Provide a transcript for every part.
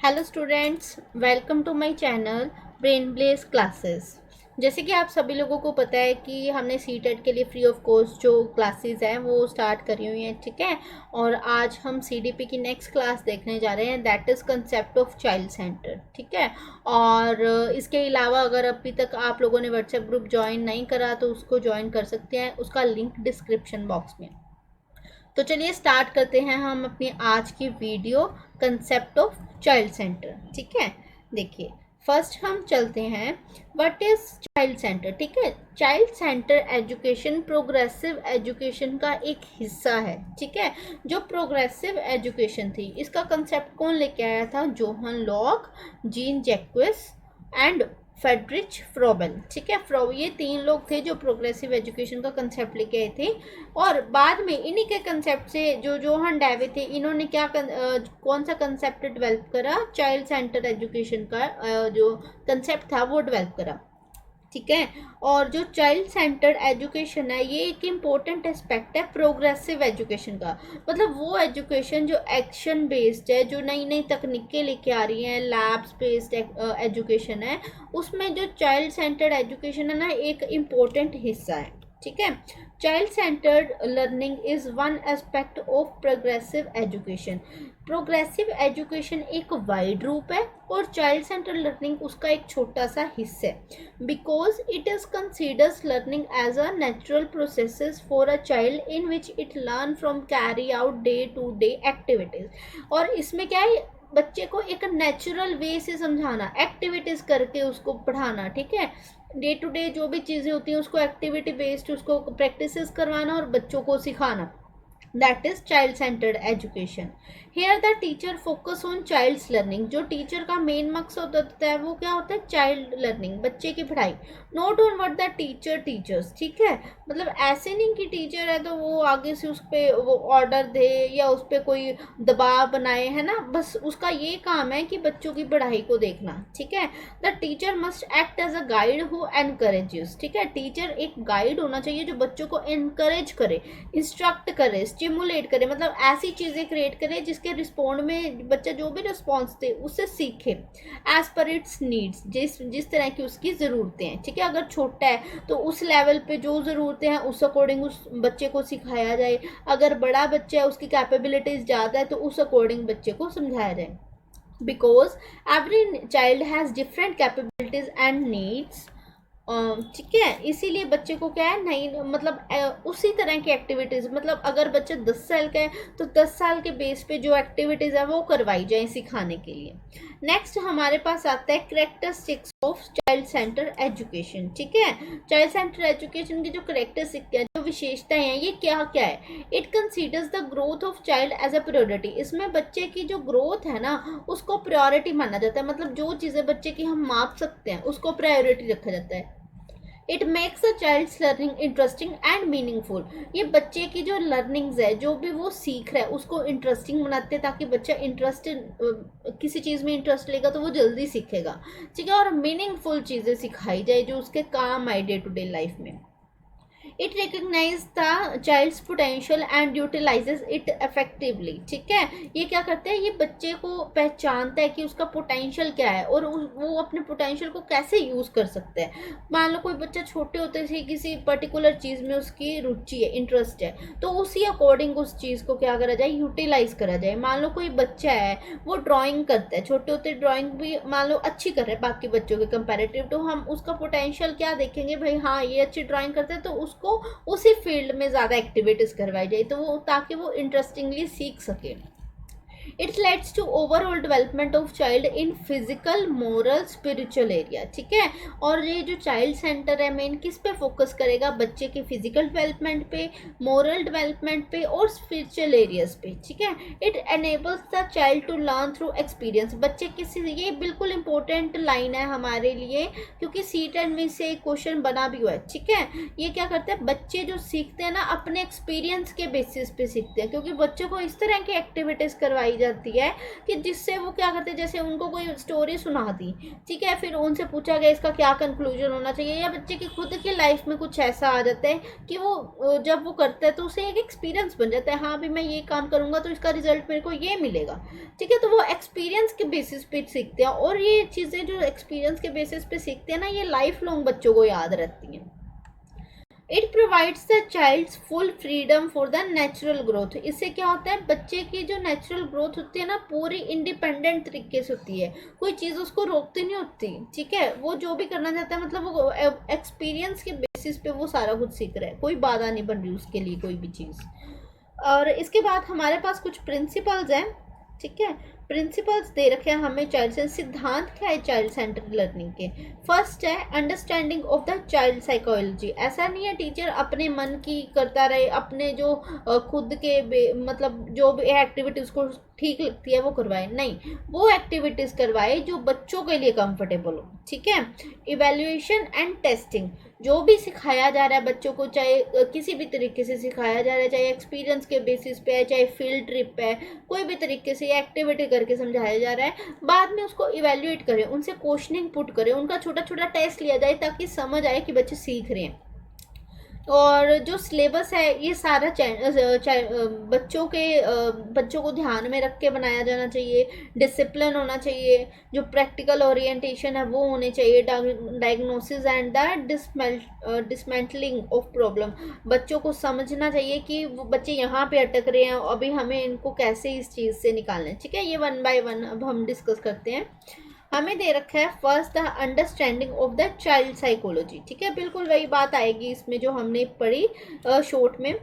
Hello students, welcome to my channel brain bless classes. जैसे कि आप सभी लोगों को पता है कि हमने सी टेट के लिए फ्री ऑफ कॉस्ट जो क्लासेस हैं वो स्टार्ट करी हुई हैं, ठीक है। और आज हम सी डी पी की नेक्स्ट क्लास देखने जा रहे हैं, that is concept of child centre, ठीक है। और इसके अलावा अगर अभी तक आप लोगों ने व्हाट्सएप ग्रुप ज्वाइन नहीं करा तो उसको ज्वाइन कर सकते हैं, उसका लिंक डिस्क्रिप्शन बॉक्स में। तो चलिए स्टार्ट करते हैं हम अपनी आज की video, concept of child centre, ठीक है। देखिए, फर्स्ट हम चलते हैं व्हाट इज चाइल्ड सेंटर, ठीक है। Child centre education progressive education का एक हिस्सा है, ठीक है। जो प्रोग्रेसिव एजुकेशन थी इसका कंसेप्ट कौन लेके आया था? John Locke, Jean Jacques and Friedrich Froebel, ठीक है। ये 3 लोग थे जो प्रोग्रेसिव एजुकेशन का कंसेप्ट लेके आए थे। और बाद में इन्हीं के कंसेप्ट से जो जोहन डैवी थे, इन्होंने कौन सा कंसेप्ट डेवलप करा? चाइल्ड सेंटर एजुकेशन का जो कंसेप्ट था वो डेवलप करा, ठीक है। और जो चाइल्ड सेंटर्ड एजुकेशन है ये एक इम्पोर्टेंट एस्पेक्ट है प्रोग्रेसिव एजुकेशन का। मतलब वो एजुकेशन जो एक्शन बेस्ड है, जो नई नई तकनीकें लेके आ रही हैं, लैब्स बेस्ड एजुकेशन है, उसमें जो चाइल्ड सेंटर्ड एजुकेशन है ना, एक इम्पोर्टेंट हिस्सा है, ठीक है। Child centred learning is one aspect of progressive education. Progressive education एक वाइड रूप है और चाइल्ड सेंटर लर्निंग उसका एक छोटा सा हिस्सा है, because it is considers learning as a natural process for a child in which it learn from carry out day to day activities. और इसमें क्या है, बच्चे को एक नेचुरल वे से समझाना, एक्टिविटीज करके उसको पढ़ाना, ठीक है। डे टू डे जो भी चीज़ें होती हैं उसको एक्टिविटी बेस्ड उसको प्रैक्टिसेस करवाना और बच्चों को सिखाना, that is child centred education. Here the teacher focus on child's learning. जो टीचर का मेन मकसद होता है वो क्या होता है? चाइल्ड लर्निंग, बच्चे की पढ़ाई। Not on what the teacher teachers, ठीक है। मतलब ऐसे नहीं कि टीचर है तो वो आगे से उस पर वो ऑर्डर दे या उस पर कोई दबाव बनाए, है ना। बस उसका ये काम है कि बच्चों की पढ़ाई को देखना, ठीक है। The teacher must act as a guide who encourages, ठीक है। टीचर एक गाइड होना चाहिए जो बच्चों को एनकरेज करे, इंस्ट्रक्ट करे, स्टिमुलेट करे, मतलब ऐसी चीज़ें क्रिएट करे जिसके रिस्पॉन्ड में बच्चा जो भी रिस्पॉन्स दे उससे सीखे एज पर इट्स नीड्स, जिस तरह की उसकी ज़रूरतें हैं, ठीक है। अगर छोटा है तो उस लेवल पे जो ज़रूरतें हैं उस अकॉर्डिंग उस बच्चे को सिखाया जाए। अगर बड़ा बच्चा है, उसकी कैपेबिलिटीज़ ज़्यादा है, तो उस अकॉर्डिंग बच्चे को समझाया जाए, because every child has different capabilities and needs, ठीक है। इसीलिए बच्चे को क्या है, नहीं मतलब उसी तरह की एक्टिविटीज़, मतलब अगर बच्चा 10 साल का है तो 10 साल के बेस पे जो एक्टिविटीज़ है वो करवाई जाए सिखाने के लिए। नेक्स्ट हमारे पास आता है characteristics of child centre education, ठीक है। चाइल्ड सेंटर एजुकेशन की जो करेक्टरिस्टिक है, जो विशेषताएं हैं, ये क्या क्या है? It considers the growth of child as a priority. इसमें बच्चे की जो ग्रोथ है ना उसको प्रायोरिटी माना जाता है, मतलब जो चीज़ें बच्चे की हम माप सकते हैं उसको प्रायोरिटी रखा जाता है। It makes a child's learning interesting and meaningful. ये बच्चे की जो लर्निंग्स है, जो भी वो सीख रहा है उसको इंटरेस्टिंग बनाते हैं, ताकि बच्चा इंटरेस्टेड किसी चीज़ में इंटरेस्ट लेगा तो वो जल्दी सीखेगा, ठीक है। और मीनिंगफुल चीज़ें सिखाई जाए जो उसके काम आए डे टू डे लाइफ में। It recognise the child's potential and utilises it effectively, ठीक है। ये क्या करते हैं, ये बच्चे को पहचानता है कि उसका पोटेंशियल क्या है और वो अपने पोटेंशियल को कैसे यूज़ कर सकता है। मान लो कोई बच्चा छोटे होते से किसी पर्टिकुलर चीज़ में उसकी रुचि है, इंटरेस्ट है, तो उसी अकॉर्डिंग उस चीज़ को क्या करा जाए, यूटिलाइज करा जाए। मान लो कोई बच्चा है वो ड्राइंग करता है, छोटे होते ड्राइंग भी मान लो अच्छी कर रहा है बाकी बच्चों के कंपेरेटिव, तो हम उसका पोटेंशियल क्या देखेंगे, भाई हाँ ये अच्छी ड्राइंग करते हैं, तो उसको उसी फील्ड में ज़्यादा एक्टिविटीज़ करवाई जाए तो वो, ताकि वो इंटरेस्टिंगली सीख सके। It leads to overall development of child in physical, moral, spiritual area, ठीक है। और ये जो चाइल्ड सेंटर है मेन किस पे फोकस करेगा? बच्चे के फिजिकल डेवलपमेंट पे, मोरल डेवलपमेंट पे और स्पिरिचुअल एरियाज पे, ठीक है। It enables the child to learn through experience. बच्चे किसी, ये बिल्कुल इंपॉर्टेंट लाइन है हमारे लिए क्योंकि C10 में से क्वेश्चन बना भी हुआ है, ठीक है। ये क्या करते हैं, बच्चे जो सीखते हैं ना अपने एक्सपीरियंस के बेसिस पे सीखते हैं, क्योंकि बच्चों को इस तरह की एक्टिविटीज़ करवाई जाती है कि जिससे वो क्या करते हैं, जैसे उनको कोई स्टोरी सुना दी, ठीक है, फिर उनसे पूछा गया इसका क्या कंक्लूजन होना चाहिए, या बच्चे की खुद की लाइफ में कुछ ऐसा आ जाता है कि वो जब वो करता है तो उसे एक एक्सपीरियंस बन जाता है, हाँ भी मैं ये काम करूँगा तो इसका रिजल्ट मेरे को ये मिलेगा, ठीक है। तो वो एक्सपीरियंस के बेसिस पे सीखते हैं, और ये चीज़ें जो एक्सपीरियंस के बेसिस पे सीखते हैं ना, ये लाइफ लॉन्ग बच्चों को याद रहती हैं। It provides the child's full freedom for the natural growth. इससे क्या होता है, बच्चे की जो नेचुरल ग्रोथ होती है ना, पूरी इंडिपेंडेंट तरीके से होती है, कोई चीज़ उसको रोकती नहीं होती, ठीक है। वो जो भी करना चाहता है, मतलब वो एक्सपीरियंस के बेसिस पे वो सारा कुछ सीख रहा है, कोई बाधा नहीं बन रही उसके लिए कोई भी चीज़। और इसके बाद हमारे पास कुछ प्रिंसिपल्स हैं, ठीक है। प्रिंसिपल्स दे रखे हैं हमें चाइल्ड से। सिद्धांत क्या है चाइल्ड सेंटर्ड लर्निंग के? फर्स्ट है understanding of the child psychology. ऐसा नहीं है टीचर अपने मन की करता रहे, अपने जो खुद के मतलब जो भी एक्टिविटी उसको ठीक लगती है वो करवाए, नहीं, वो एक्टिविटीज़ करवाए जो बच्चों के लिए कंफर्टेबल हो, ठीक है। इवेल्युएशन एंड टेस्टिंग, जो भी सिखाया जा रहा है बच्चों को, चाहे किसी भी तरीके से सिखाया जा रहा है, चाहे एक्सपीरियंस के बेसिस पे है, चाहे फील्ड ट्रिप है, कोई भी तरीके से एक्टिविटी करके समझाया जा रहा है, बाद में उसको इवेल्युएट करें, उनसे क्वेश्चनिंग पुट करें, उनका छोटा छोटा टेस्ट लिया जाए ताकि समझ आए कि बच्चे सीख रहे हैं। और जो सिलेबस है ये सारा बच्चों को ध्यान में रख के बनाया जाना चाहिए, डिसिप्लिन होना चाहिए, जो प्रैक्टिकल ओरिएंटेशन है वो होने चाहिए, diagnosis and the dismantling of problem. बच्चों को समझना चाहिए कि वो बच्चे यहाँ पे अटक रहे हैं, अभी हमें इनको कैसे इस चीज़ से निकालना है, ठीक है। ये 1 बाय 1 अब हम डिस्कस करते हैं। हमें दे रखा है first the understanding of the child psychology, ठीक है, बिल्कुल वही बात आएगी इसमें जो हमने पढ़ी शॉर्ट में।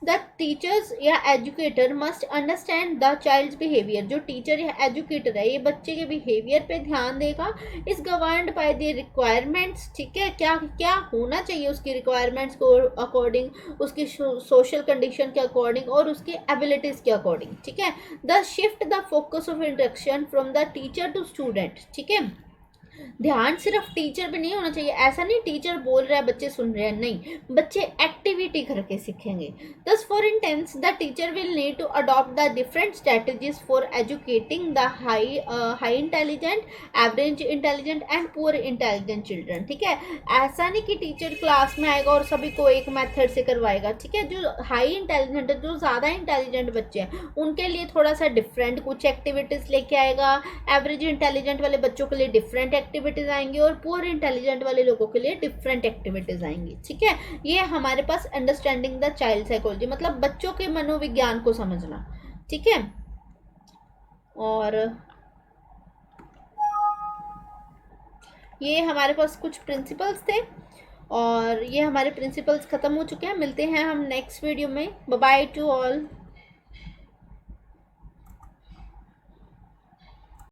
द टीचर्स या educator must understand the child's behaviour. जो टीचर या एजुकेटर है ये बच्चे के बिहेवियर पे ध्यान देगा। Is governed by the requirements, ठीक है, क्या क्या होना चाहिए उसकी रिक्वायरमेंट्स को अकॉर्डिंग, उसकी सोशल कंडीशन के अकॉर्डिंग और उसकी एबिलिटीज़ के अकॉर्डिंग, ठीक है। The shift the focus of instruction from the teacher to student, ठीक है। ध्यान सिर्फ टीचर पे नहीं होना चाहिए, ऐसा नहीं टीचर बोल रहा है बच्चे सुन रहे हैं, नहीं, बच्चे एक्टिविटी करके सीखेंगे। Thus for instance the teacher will need to adopt the different strategies for educating the high intelligent, average intelligent and poor intelligent children, ठीक है। ऐसा नहीं कि टीचर क्लास में आएगा और सभी को एक मेथड से करवाएगा, ठीक है। जो हाई इंटेलिजेंट है, जो ज़्यादा इंटेलिजेंट बच्चे हैं, उनके लिए थोड़ा सा डिफरेंट कुछ एक्टिविटीज़ लेके आएगा, एवरेज इंटेलिजेंट वाले बच्चों के लिए डिफरेंट एक्टिविटीज आएंगी और पुअर इंटेलिजेंट वाले लोगों के लिए डिफरेंट एक्टिविटीज आएंगी, ठीक है। ये हमारे पास अंडरस्टैंडिंग द चाइल्ड साइकोलॉजी, मतलब बच्चों के मनोविज्ञान को समझना, ठीक है। और ये हमारे पास कुछ प्रिंसिपल्स थे और ये हमारे प्रिंसिपल्स खत्म हो चुके हैं। मिलते हैं हम नेक्स्ट वीडियो में। Bye bye to all.